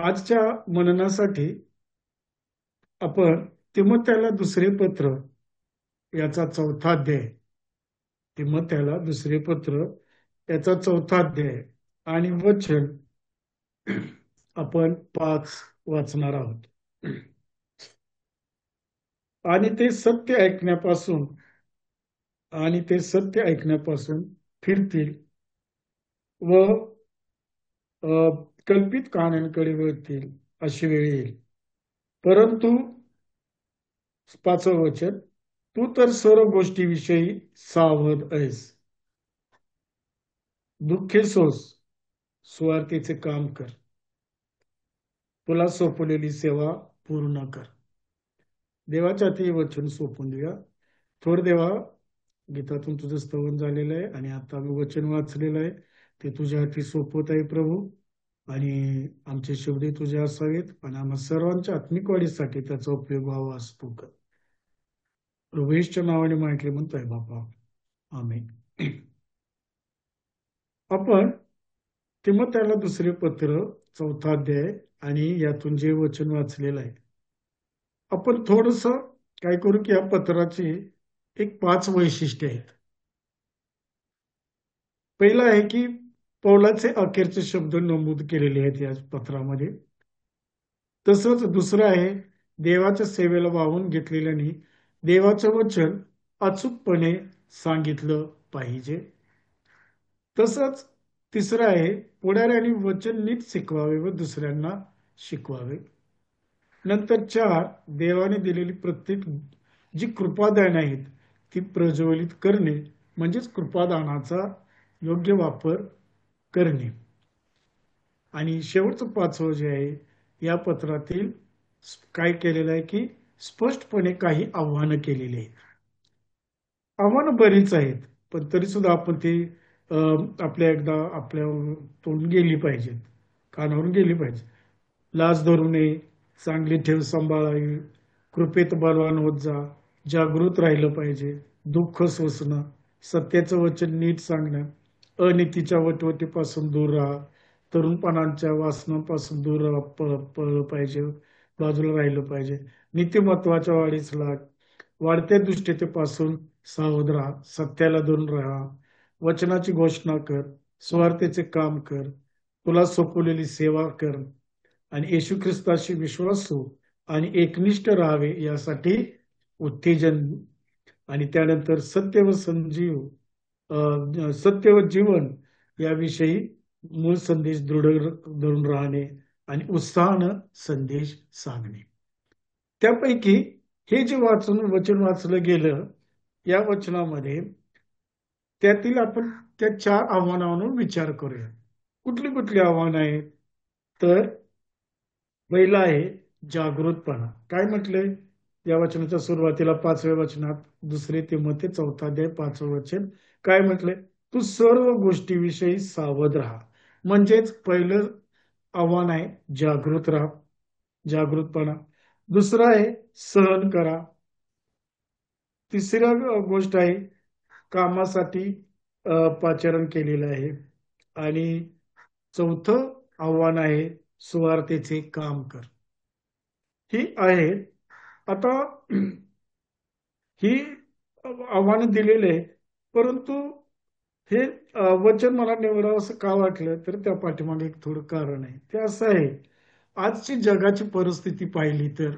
आजच्या मननासाठी आपण तिमोथेला दुसरे पत्र याचा चौथा अध्याय, तिमोथेला दुसरे पत्र याचा चौथा अध्याय आणि वचन आपण 5 वाचणार आहोत. आणि ते सत्य ऐकण्यापासून फिरतील व कल्पित कहाण्यांकडे वळतील अशी वेळ येईल. परंतु 5वं वचन, तू तर सर्व गोष्टीविषयी सावध आहेस. दुःखे सोस, सुवार्तेचे काम कर, तुला सोपवलेली सेवा पूर्ण कर. देवाच्या हाती वचन सोपून देऊया. थोर देवा, गीतातून तुझं स्तवन झालेलं आहे आणि आता मी वचन वाचलेलं आहे ते तुझ्या हाती सोपवत आहे प्रभू. आणि आमचे शब्द तुझे असावेत आणि आम्हा सर्वांच्या आत्मिक वाढीसाठी त्याचा उपयोग व्हावा असतो कर. प्रभूच्या नावाने माहिती म्हणतोय बापा, आमेन. आपण तिमोथेला दुसरे पत्र चौथा अध्याय आणि यातून जे वचन वाचलेलं आहे, आपण थोडस काय करू की या पत्राची एक 5 वैशिष्ट्ये आहेत. पहिलं आहे की पौलाचे अखेरचे शब्द नमूद केलेले आहेत या पत्रामध्ये. तसंच दुसरं आहे देवाच्या सेवेला वाहून घेतलेल्यानी देवाचं वचन अचूकपणे सांगितलं पाहिजे. तसंच तिसरं आहे पुढाऱ्यांनी वचन नीट शिकवावे व दुसऱ्यांना शिकवावे. नंतर 4, देवाने दिलेली प्रत्येक जी कृपादान आहेत ती प्रज्वलित करणे, म्हणजेच कृपादानाचा योग्य वापर करणे. आणि शेवटचं 5वं जे आहे या पत्रातील काय केलेलं आहे की स्पष्टपणे काही आव्हानं केलेली आहेत. आव्हानं बरीच आहेत, पण तरी सुद्धा आपण ते आपल्या तोंडून गेली पाहिजेत, कानावरून गेली पाहिजे. लाज धरू नये, चांगली ठेव सांभाळावी, कृपेत बलवान होत जा, जागृत राहिलं पाहिजे, दुःख सोसणं, सत्याचं वचन नीट सांगणं, अनीतीच्या वटवटीपासून दूर राहा, तरुणपणाच्या वासनांपासून दूर पळलं पाहिजे, बाजूला राहिलं पाहिजे, नीतिमत्वाच्या वाढीस लाग, वाढत्या दुष्टतेपासून सावध राहा, सत्याला धरून राहा, वचनाची घोषणा कर, स्वार्थेचे काम कर, तुला सोपवलेली सेवा कर आणि येशू ख्रिस्ताशी विश्वासू आणि एकनिष्ठ राहावे यासाठी उत्तेजन. आणि त्यानंतर सत्य व जीवन याविषयी मूळ संदेश दृढ धरून राहणे आणि उत्साहानं संदेश सांगणे. त्यापैकी हे जे वचन वाचलं गेलं या वचनामध्ये त्यातील आपण त्या 4 आव्हानांवर विचार करूया. कुठली कुठली आव्हानं आहेत? तर पहिलं आहे जागृतपणा. काय म्हटलंय या वचनाच्या सुरुवातीला 5व्या वचनात, दुसरे तिमोथे चौथा अध्याय 5वं वचन काय म्हटलंय? तू सर्व गोष्टीविषयी सावध राहा. म्हणजेच पहिलं आव्हान आहे जागृत राहा, जागृतपणा. दुसरं आहे सहन करा. तिसरी गोष्ट आहे कामासाठी पाचारण केलेलं आहे. आणि चौथं आव्हान आहे सुवार्तेचे काम कर. ही आहे. आता ही आव्हानं दिलेले आहे, परंतु हे वचन मला निवडावं असं का वाटलं तर त्या पाठीमागे एक थोडं कारण आहे. ते असं आहे, आजची जगाची परिस्थिती पाहिली तर,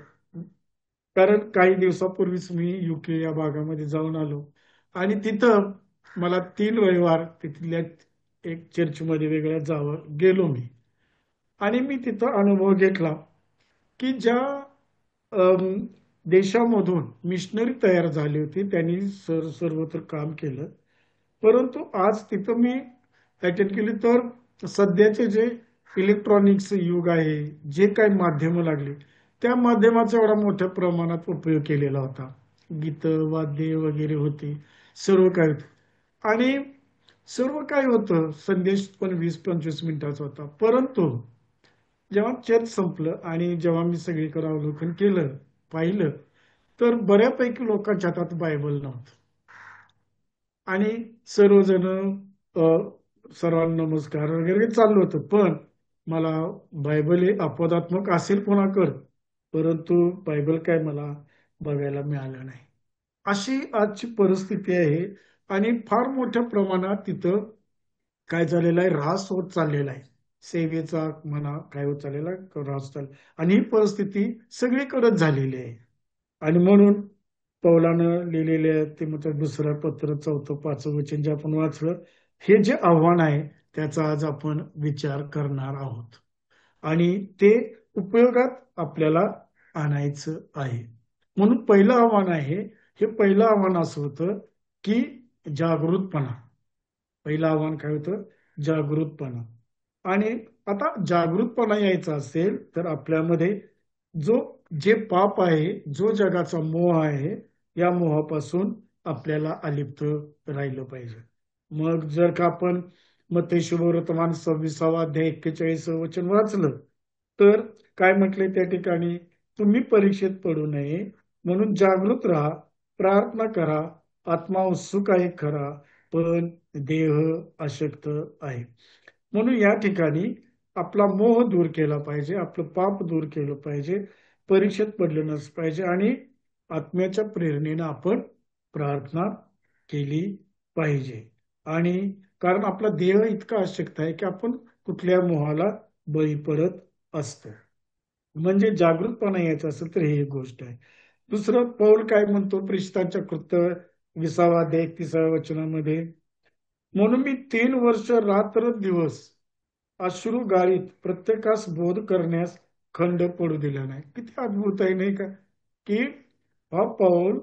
कारण काही दिवसापूर्वीच मी UK या भागामध्ये जाऊन आलो आणि तिथं मला 3 रविवार तिथल्या एक चर्चमध्ये वेगळ्या गेलो मी. आणि मी तिथं अनुभव घेतला की ज्या देशामधून मिशनरी तयार झाली होती त्यांनी सर्वत्र काम केलं, परंतु आज तिथं मी अटेंड केली तर सध्याचे जे इलेक्ट्रॉनिक्स युग आहे, जे काही माध्यमं लागली त्या माध्यमाचा एवढा मोठ्या प्रमाणात उपयोग केलेला होता. गीतं वाद्य वगैरे होती, सर्व काय होतं आणि सर्व काय होतं. संदेश पण 20-25 मिनिटाचा होता, परंतु जेव्हा चर्च संपलं आणि जेव्हा मी सगळीकडे अवलोकन केलं, पाहिलं तर बऱ्यापैकी लोकांच्या हातात बायबल नव्हतं आणि सर्वजण सर्वांना नमस्कार वगैरे चाललं होतं, पण मला बायबल हे अपवादात्मक असेल कोणाकडं, परंतु बायबल काय मला बघायला मिळालं नाही. अशी आजची परिस्थिती आहे आणि फार मोठ्या प्रमाणात तिथं काय झालेलं आहे, ऱ्हास होत चाललेला आहे. सेवेचा म्हणा काय होत चाललेला आहे, ऱ्हास चालला आणि ही परिस्थिती सगळीकडेच झालेली आहे. आणि म्हणून पौलानं लिहिलेले ते म्हणजे दुसरं पत्र 4-5 वचन जे आपण वाचलं, हे जे आव्हान आहे त्याचा आज आपण विचार करणार आहोत आणि ते उपयोगात आपल्याला आणायचं आहे. म्हणून पहिलं आव्हान आहे, हे पहिलं आव्हान असं होतं की जागृतपणा. पहिलं आव्हान काय होतं? जागृतपणा. आणि आता जागृतपणा यायचा असेल तर आपल्यामध्ये जो जे पाप आहे, जो जगाचा मोह आहे, या मोहापासून आपल्याला अलिप्त राहिलं पाहिजे. मग जर का आपण मत्ती शुभवर्तमान 26 अध्याय 41 वचन वाचलं, तर काय म्हटलंय त्या ठिकाणी? तुम्ही परीक्षेत पडू नये म्हणून जागृत राहा, प्रार्थना करा, आत्मा उत्सुक आहे खरा, पण देह अशक्त आहे. म्हणून या ठिकाणी आपला मोह दूर केला पाहिजे, आपलं पाप दूर केलं पाहिजे, परीक्षेत पडलं नसलं पाहिजे आणि आत्म्याच्या प्रेरणेनं आपण प्रार्थना केली पाहिजे. आणि कारण आपला देह इतका अशक्त आहे की आपण कुठल्या मोहाला बळी पडत असतो. म्हणजे जागृतपणा यायचा असेल तर ही एक गोष्ट आहे. दुसरं पौल काय म्हणतो प्रेषितांच्या कृत्य 20 अध्याय 31 वचनामध्ये, म्हणून मी 3 वर्ष रात्र दिवस अश्रू गाळीत प्रत्येकास बोध करण्यास खंड पडू दिला नाही. किती अद्भुत आहे नाही का? की हा पाऊल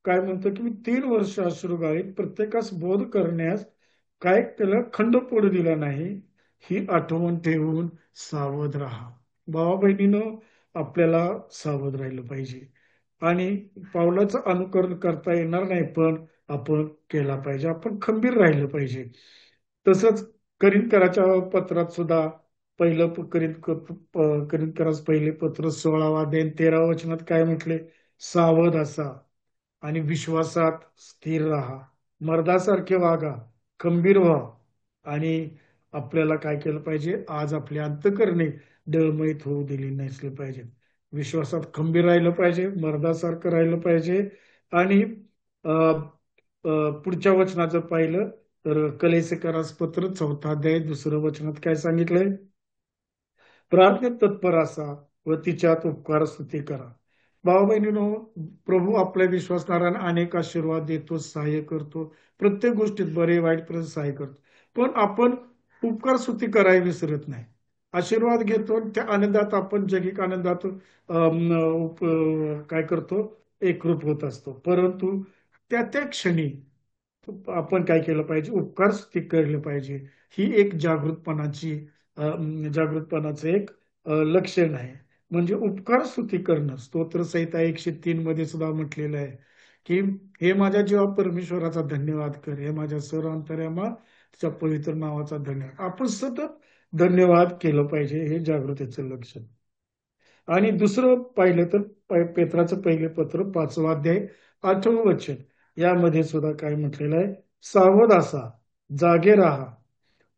काय म्हणतो की मी 3 वर्ष अश्रू गाळीत प्रत्येकास बोध करण्यास काय त्याला खंड पडू दिला नाही. ही आठवण ठेवून सावध राहा. भावा बहिणीनं आपल्याला सावध राहिलं पाहिजे आणि पावलाचं अनुकरण करता येणार नाही, पण आपण केला पाहिजे, आपण खंबीर राहिलं पाहिजे. तसंच करिंदकराच्या पत्रात सुद्धा पहिलं करिंदकरास पहिले पत्र 16 अध्याय 13 वचनात काय म्हटले? सावध असा आणि विश्वासात स्थिर राहा, मर्दासारखे वागा, खंबीर व्हा. आणि आपल्याला काय केलं पाहिजे? आज आपले अंतःकरणे डळमळीत होऊ दिली नसले पाहिजे. विश्वासात खंबीर राहिलं पाहिजे, मर्दासारखं राहिलं पाहिजे. आणि पुढच्या वचनाचं पाहिलं तर कलेसकरास पत्र 4 अध्याय 2 वचनात काय सांगितलंय? प्रार्थनेत तत्पर असा व तिच्यात उपकार स्तुती करा. भाऊ बहिणीनो, प्रभू आपल्या विश्वासणाऱ्यांना अनेक आशीर्वाद देतो, सहाय्य करतो, प्रत्येक गोष्टीत बरे वाईट पर्यंत सहाय्य करतो. पण आपण उपकार स्तुती करायला विसरत नाही. आशीर्वाद घेतो त्या आनंदात आपण जगिक आनंदात काय करतो? एकरूप होत असतो. परंतु त्या त्या क्षणी आपण काय केलं पाहिजे? उपकार स्तुती केलं पाहिजे. ही एक जागृतपणाचं एक लक्षण आहे. म्हणजे उपकार स्तुती करणं. स्तोत्रसंहिता 103 मध्ये सुद्धा म्हटलेलं आहे की हे माझ्या जीवा परमेश्वराचा धन्यवाद कर, हे माझ्या सर्व अंतर्यामा त्याच्या पवित्र नावाचा धन्यवाद. आपण सतत धन्यवाद केलं पाहिजे, हे जागृतीचं लक्षण. आणि दुसरं पाहिलं तर पेत्राचं पहिले पत्र 5 अध्याय 8 वचन, यामध्ये सुद्धा काय म्हटलेलं आहे? सावध असा, जागे राहा,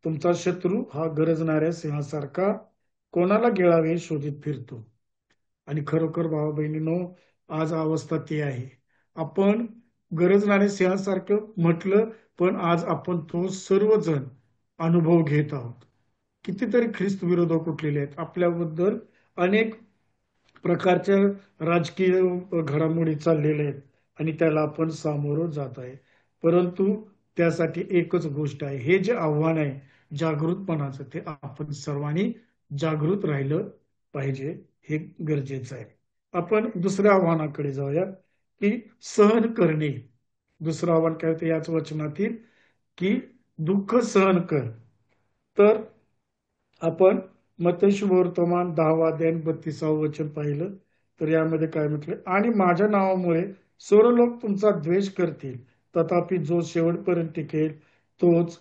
तुमचा शत्रू हा गरजणाऱ्या सिंहासारखा कोणाला गिळावे शोधित फिरतो. आणि खरोखर भावा बहिणीनो, आज अवस्था ती आहे. आपण गरजणाऱ्या सिंहासारखं म्हटलं, पण आज आपण तो सर्वजण अनुभव घेत आहोत. कितीतरी ख्रिस्त विरोधक उठलेले आहेत, आपल्याबद्दल अनेक प्रकारच्या राजकीय घडामोडी चाललेल्या आहेत आणि त्याला आपण सामोरं जात आहे. परंतु त्यासाठी एकच गोष्ट आहे, हे जे आव्हान आहे जागृतपणाचं, ते आपण सर्वांनी जागृत राहिलं पाहिजे, हे गरजेचं आहे. आपण दुसऱ्या आव्हानाकडे जाऊया की सहन करणे. दुसरं आव्हान काय होतं याच वचनातील? की दुःख सहन कर. तर आपण मत्ती शुभवर्तमान 10 अध्याय 32 वचन पाहिलं तर यामध्ये काय म्हटलं? आणि माझ्या नावामुळे सर्व लोक तुमचा द्वेष करतील, तथापि जो शेवटपर्यंत टिकेल तोच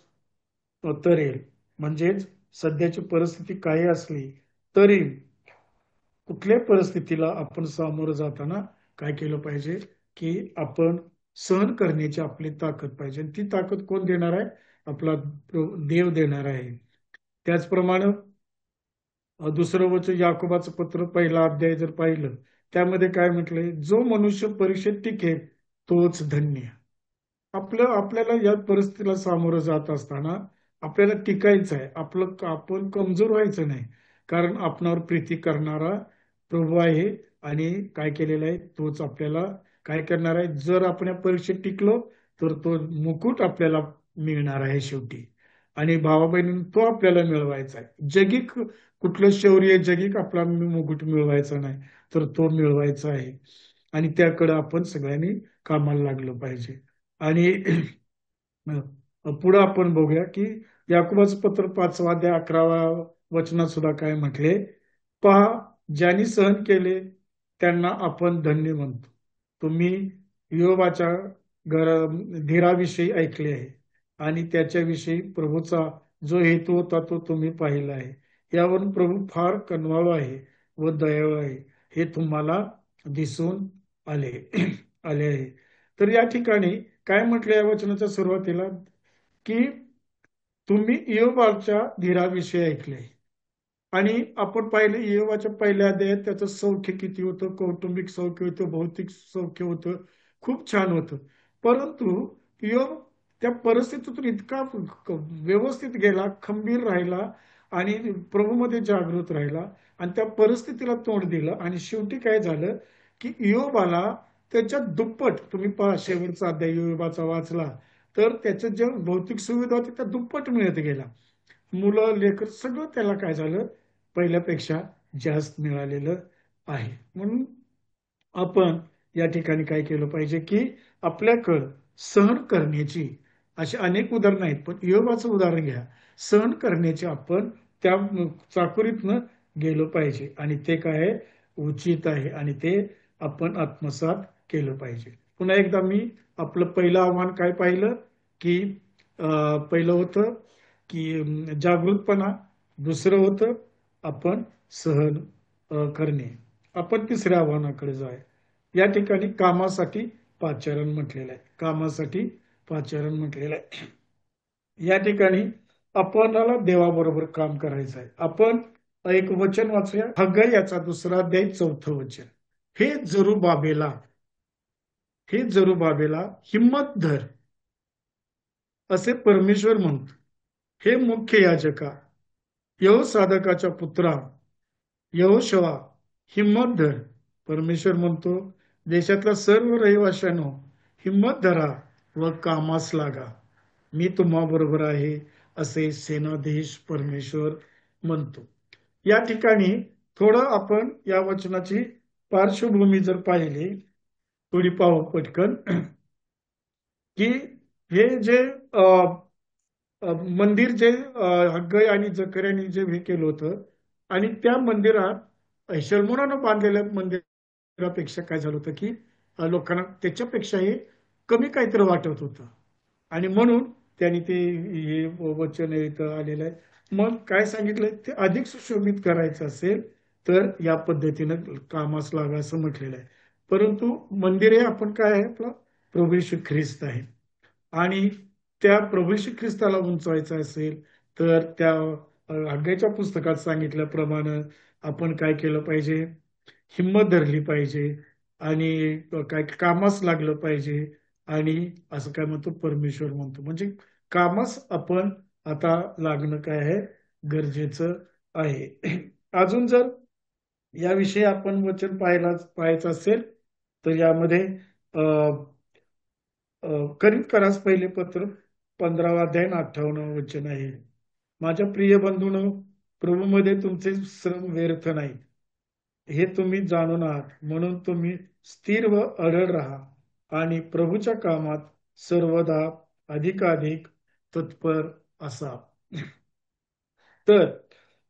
तरेल. म्हणजेच सध्याची परिस्थिती काही असली तरी कुठल्याही परिस्थितीला आपण सामोरं जाताना काय केलं पाहिजे? की आपण सहन करण्याची आपली ताकद पाहिजे. ती ताकद कोण देणार आहे? आपला देव देणार आहे. त्याचप्रमाणे दुसरं वचन याकोबाचं पत्र पहिला अध्याय जर पाहिलं, त्यामध्ये काय म्हटलंय, जो मनुष्य परीक्षेत टिकेल तोच धन्य. आपल्याला या परिस्थितीला सामोरं जात असताना आपल्याला टिकायचं आहे. आपण कमजोर व्हायचं नाही, कारण आपणावर प्रीती करणारा प्रभू आहे. आणि काय केलेलं आहे तोच आपल्याला काय करणार आहे. जर आपण या परीक्षेत टिकलो तर तो मुकुट आपल्याला मिळणार आहे शेवटी. आणि भावा बहिणी, तो आपल्याला मिळवायचा आहे. कुठलं शौर्य, जगिक आपला मुकुट मिळवायचा नाही, तर तो मिळवायचा आहे. आणि त्याकडे आपण सगळ्यांनी कामाला लागलं पाहिजे. आणि पुढे आपण बघूया की याकोबाचं पत्र 5 अध्याय 11 वचनात सुद्धा काय म्हटले, पहा, ज्यांनी सहन केले त्यांना आपण धन्य म्हणतो. तुम्ही योबाच्या घर धीराविषयी ऐकले आहे आणि त्याच्याविषयी प्रभूचा जो हेतू होता तो तुम्ही पाहिला आहे. यावरून प्रभू फार कनवाळू आहे व दयाळू आहे, हे तुम्हाला दिसून आले आले आहे. तर या ठिकाणी काय म्हटलं या वचनाच्या सुरुवातीला, की तुम्ही इयोबाच्या धीराविषयी ऐकले. आणि आपण पाहिलं इयोबाच्या पहिल्या अध्यायात त्याचं सौख्य किती होतं, कौटुंबिक सौख्य होतं, भौतिक सौख्य होतं, खूप छान होतं. परंतु इयोब त्या परिस्थितीतून इतका व्यवस्थित गेला, खंबीर राहिला आणि प्रभूमध्ये जागृत राहिला आणि त्या परिस्थितीला तोंड दिलं. आणि शेवटी काय झालं की इयोबाला त्याच्या दुप्पट, तुम्ही पहा शेवटचा अध्याय इयोबाचा वाचला तर त्याच्या ज्या भौतिक सुविधा होती त्या दुप्पट मिळत गेला. मुलं लेकर सगळं त्याला काय झालं, पहिल्यापेक्षा जास्त मिळालेलं आहे. म्हणून आपण या ठिकाणी काय केलं पाहिजे की आपल्याकडं सहन करण्याची अशी अनेक उदाहरणं आहेत, पण योगाचं उदाहरण घ्या. सहन करण्याची आपण त्या चाकुरीतनं गेलो पाहिजे आणि ते काय उचित आहे आणि ते आपण आत्मसात केलं पाहिजे. पुन्हा एकदा मी आपलं पहिलं आव्हान काय पाहिलं की पहिलं होतं की जागृतपणा, दुसरं होतं आपण सहन करणे. आपण तिसऱ्या आव्हानाकडे जाऊया. या ठिकाणी कामासाठी पाचारण म्हटलेलं आहे. कामासाठी पाचारण म्हटलेलं आहे. या ठिकाणी आपणाला देवाबरोबर काम करायचं आहे. आपण एक वचन वाचूया, हग्गई याचा 2 अध्याय 4 वचन. हे जरुबाबेला हे जरुबाबेला हिम्मत धर असे परमेश्वर म्हणतो. हे मुख्य याजका यहोसादाकाच्या पुत्रा यहोशवा, हिम्मत धर. परमेश्वर म्हणतो, देशातल्या सर्व रहिवाशांनो हिम्मत धरा व कामास लागा, मी तुम्हा बरोबर आहे, असे सेनाधीश परमेश्वर म्हणतो. या ठिकाणी थोडं आपण या वचनाची पार्श्वभूमी जर पाहिली, थोडी पाहू पटकन, की हे जे मंदिर जे हग्गई आणि जकर्याने जे हे केलं होतं आणि त्या मंदिरात शल्मोनानं बांधलेल्या मंदिरापेक्षा काय झालं होतं की लोकांना त्याच्यापेक्षाही कमी काहीतरी वाटत होतं. आणि म्हणून त्यांनी ते हे वचन इथं आलेलं आहे. मग काय सांगितलंय, ते अधिक सुशोभित करायचं असेल तर या पद्धतीनं कामास लागा असं म्हटलेलं आहे. परंतु मंदिर हे आपण काय आहे, आपला प्रभू येशू ख्रिस्त आहे. आणि त्या प्रभू श्री ख्रिस्ताला उंचवायचं असेल तर त्या आज्ञेच्या पुस्तकात सांगितल्याप्रमाणे आपण काय केलं पाहिजे, हिंमत धरली पाहिजे आणि काय कामास लागलं पाहिजे. आणि असं काय म्हणतो परमेश्वर म्हणतो, म्हणजे कामास आपण आता लागणं काय आहे, गरजेचं आहे. अजून जर याविषयी आपण वचन पाहायचं असेल तर यामध्ये करास पहिले पत्र 15 अध्याय 58 वचन आहे. माझ्या प्रिय बंधूंनो, प्रभूमध्ये तुमचे श्रम व्यर्थ नाहीत हे तुम्ही जाणून आहात, म्हणून तुम्ही स्थिर व अडळ राहा आणि प्रभूच्या कामात सर्वदा अधिकाधिक तत्पर असा. तर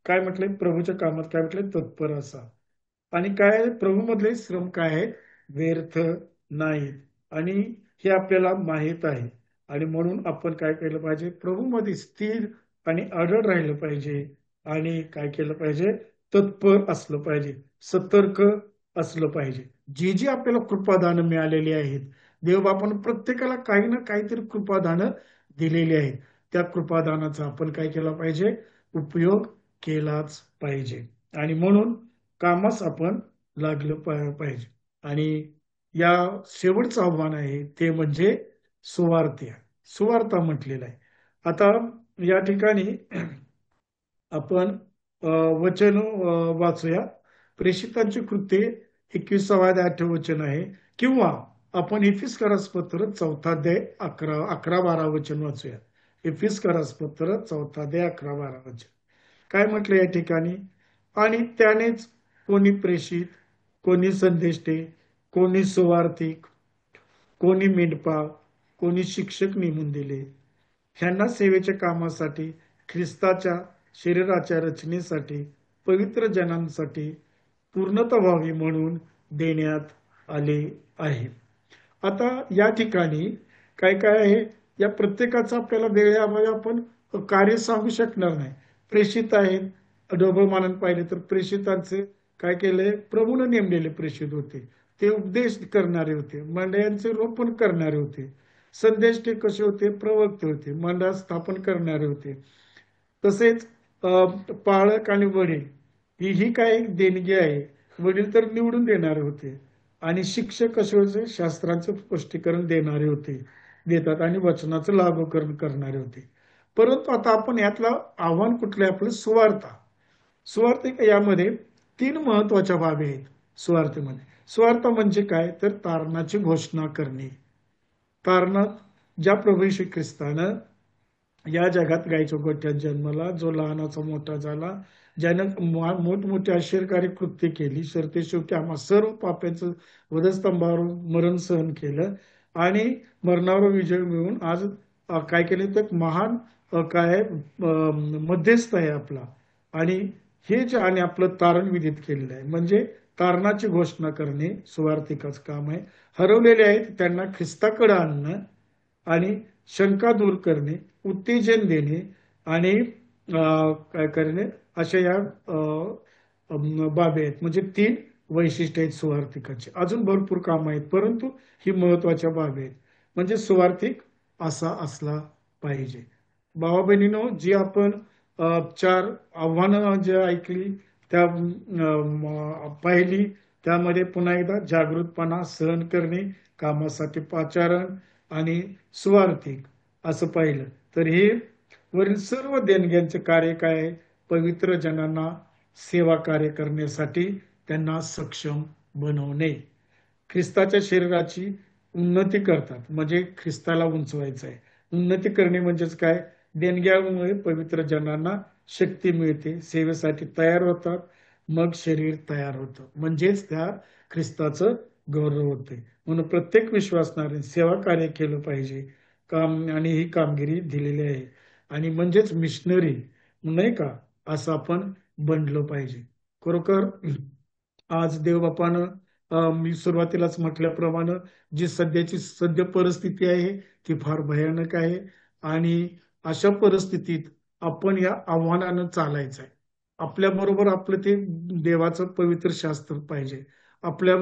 काय म्हटलंय, प्रभूच्या कामात काय म्हटलंय, तत्पर असा. आणि काय प्रभू मधले श्रम काय आहेत, व्यर्थ नाहीत. आणि हे आपल्याला माहित आहे. आणि म्हणून आपण काय केलं पाहिजे, प्रभूमध्ये स्थिर आणि अडळ राहिलं पाहिजे. आणि काय केलं पाहिजे, तत्पर असलं पाहिजे, सतर्क असलं पाहिजे. जी जी आपल्याला कृपादानं मिळालेली आहेत, देवबापानं प्रत्येकाला काही ना काहीतरी कृपादानं दिलेली आहेत, त्या कृपादानाचा आपण काय केला पाहिजे, उपयोग केलाच पाहिजे. आणि म्हणून कामास आपण लागलं पाहिजे. आणि या शेवटचं आव्हान आहे ते म्हणजे सुवार्थ. सुवार्ता म्हटलेलं आहे. आता या ठिकाणी आपण वचन वाचूया. प्रेषितांची कृत्ये 21 वचन आहे. किंवा आपण इफिसकारास पत्र 4 11 11-12 वचन वाचूया. इफिसकारास पत्र 4 11 वचन काय म्हटलं या ठिकाणी. आणि त्यानेच कोणी प्रेषित, कोणी संदेष्टे, कोणी सुवार्थिक, कोणी मेंढपाळ, कोणी शिक्षक नेमून दिले, ह्यांना सेवेच्या कामासाठी, ख्रिस्ताच्या शरीराच्या रचनेसाठी, पवित्र जनांसाठी पूर्णता व्हावी म्हणून देण्यात आले आहे. आता या ठिकाणी काय काय आहे, या प्रत्येकाचं आपल्याला वेळेअभावी आपण कार्य सांगू शकणार नाही. प्रेषित आहेत, ढोबळमानाने पाहिले तर प्रेषितांचे काय केले, प्रभूने नेमलेले प्रेषित होते. ते उपदेश करणारे होते, मंडळांचे रोपण करणारे होते. संदेश ते कसे होते, प्रवक्ते होते, मंडळ स्थापन करणारे होते. तसेच पालक आणि वडील ही काय एक देणगी आहे. वडील तर निवडून देणारे होते आणि शिक्षक कसे होते, शास्त्रांचं स्पष्टीकरण देणारे होते, देतात आणि वचनाचं लागूकरण करणारे होते. परंतु आता आपण यातलं आव्हान कुठलं आहे, आपलं सुवार्ता. सुवार्थ यामध्ये 3 महत्वाच्या बाबी आहेत. सुवार्थेमध्ये सुवार्थ म्हणजे काय तर तारणाची घोषणा करणे. तारणात ज्या प्रभू श्री ख्रिस्तानं या जगात गायच्या गोठ्यात जन्मला, जो लहानाचा मोठा झाला, ज्यानं मोठमोठी आश्चर्यकारी कृत्य केली, सरते शेवटी आम्हा सर्व पाप्यांचं वधस्तंभावर मरण सहन केलं आणि मरणावर विजय मिळवून आज काय केले तर महान काय मध्यस्थ आहे आपला. आणि हे जे आणि आपलं तारण विधित केलेलं आहे, म्हणजे तारणाची घोषणा करणे सुवार्थिकाचं काम आहे. हरवलेले आहेत त्यांना ख्रिस्ताकडे आणणं आणि शंका दूर करणे, उत्तेजन देणे आणि काय करणे, अशा या बाबी आहेत. म्हणजे 3 वैशिष्ट्य आहेत सुवार्थिकाचे. अजून भरपूर काम आहेत, परंतु ही महत्वाच्या बाबी आहेत. म्हणजे सुवार्थिक असा असला पाहिजे. भावा बहिणीनो, जी आपण 4 आव्हानं जे ऐकली त्या पाहिली, त्यामध्ये पुन्हा एकदा जागृतपणा, सहन करणे, कामासाठी पाचारण आणि सुवार्थिक असं पाहिलं तर हे वरील सर्व देणग्यांचे कार्य काय आहे, पवित्र जनांना सेवा कार्य करण्यासाठी त्यांना सक्षम बनवणे, ख्रिस्ताच्या शरीराची उन्नती करतात. म्हणजे ख्रिस्ताला उंचवायचं आहे. उन्नती करणे म्हणजेच काय, देणग्यामुळे पवित्र जनांना शक्ती मिळते, सेवेसाठी तयार होतात, मग शरीर तयार होतं, म्हणजेच त्या ख्रिस्ताचं गौरव होते. म्हणून प्रत्येक विश्वासणारे सेवा कार्य केलं पाहिजे काम, आणि ही कामगिरी दिलेली आहे. आणि म्हणजेच मिशनरी नाही का, असं आपण बनलं पाहिजे. खरोखर आज देवबापानं मी सुरुवातीलाच म्हटल्याप्रमाणे जी सध्याची सद्य परिस्थिती आहे ती फार भयानक आहे. आणि अशा परिस्थितीत आपण या आव्हानानं चालायचं आहे. आपल्या बरोबर आपलं ते देवाचं पवित्र शास्त्र पाहिजे. आपल्या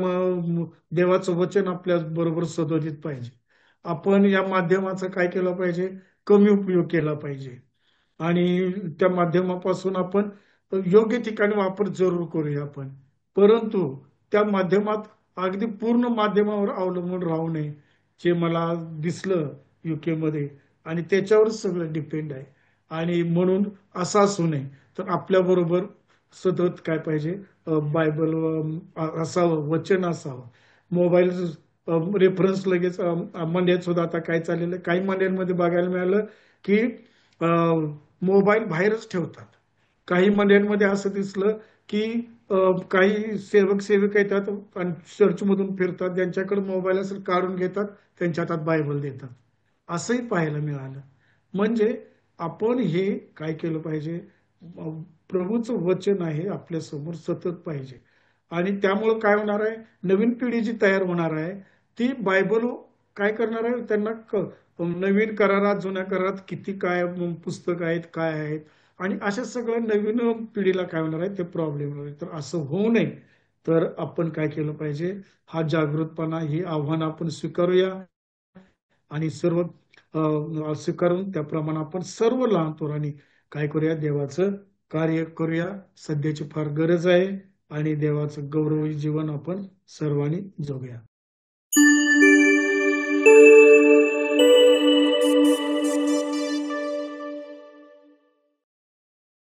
देवाचं वचन आपल्या बरोबर सदोदित पाहिजे. आपण या माध्यमाचा काय केलं पाहिजे, कमी उपयोग केला पाहिजे. आणि त्या माध्यमापासून आपण योग्य ठिकाणी वापर जरूर करूया आपण. परंतु त्या माध्यमात अगदी पूर्ण माध्यमावर अवलंबून राहू नये. जे मला दिसलं UK मध्ये आणि त्याच्यावरच सगळं डिपेंड आहे. आणि म्हणून असं असू नये, तर आपल्याबरोबर सतत काय पाहिजे, बायबल असावं, वचन असावं. मोबाईल रेफरन्स लगेच मंड्यात सुद्धा आता काय चाललेलं, काही मंड्यांमध्ये बघायला मिळालं की मोबाईल बाहेरच ठेवतात. काही मंडळांमध्ये असं दिसलं की काही सेवक सेविका येतात आणि चर्चमधून फिरतात, ज्यांच्याकडे मोबाईल असेल काढून घेतात, त्यांच्या हातात बायबल देतात, असंही पाहायला मिळालं. म्हणजे आपण हे काय केलं पाहिजे, प्रभूचं वचन आहे आपल्या समोर सतत पाहिजे. आणि त्यामुळं काय होणार आहे, नवीन पिढी जी तयार होणार आहे ती बायबल काय करणार आहे, त्यांना नवीन करारात जुन्या करारात किती काय पुस्तक आहेत, काय आहेत, आणि अशा सगळ्या नवीन पिढीला काय होणार आहे ते प्रॉब्लेम होणार आहे. तर असं होऊ नये, तर आपण काय केलं पाहिजे, हा जागृतपणा, ही आव्हान आपण स्वीकारूया. आणि सर्व स्वीकारून त्याप्रमाणे आपण सर्व लहान थोरांनी काय करूया, देवाचं कार्य करूया. सध्याची फार गरज आहे आणि देवाचं गौरवी जीवन आपण सर्वांनी जगूया.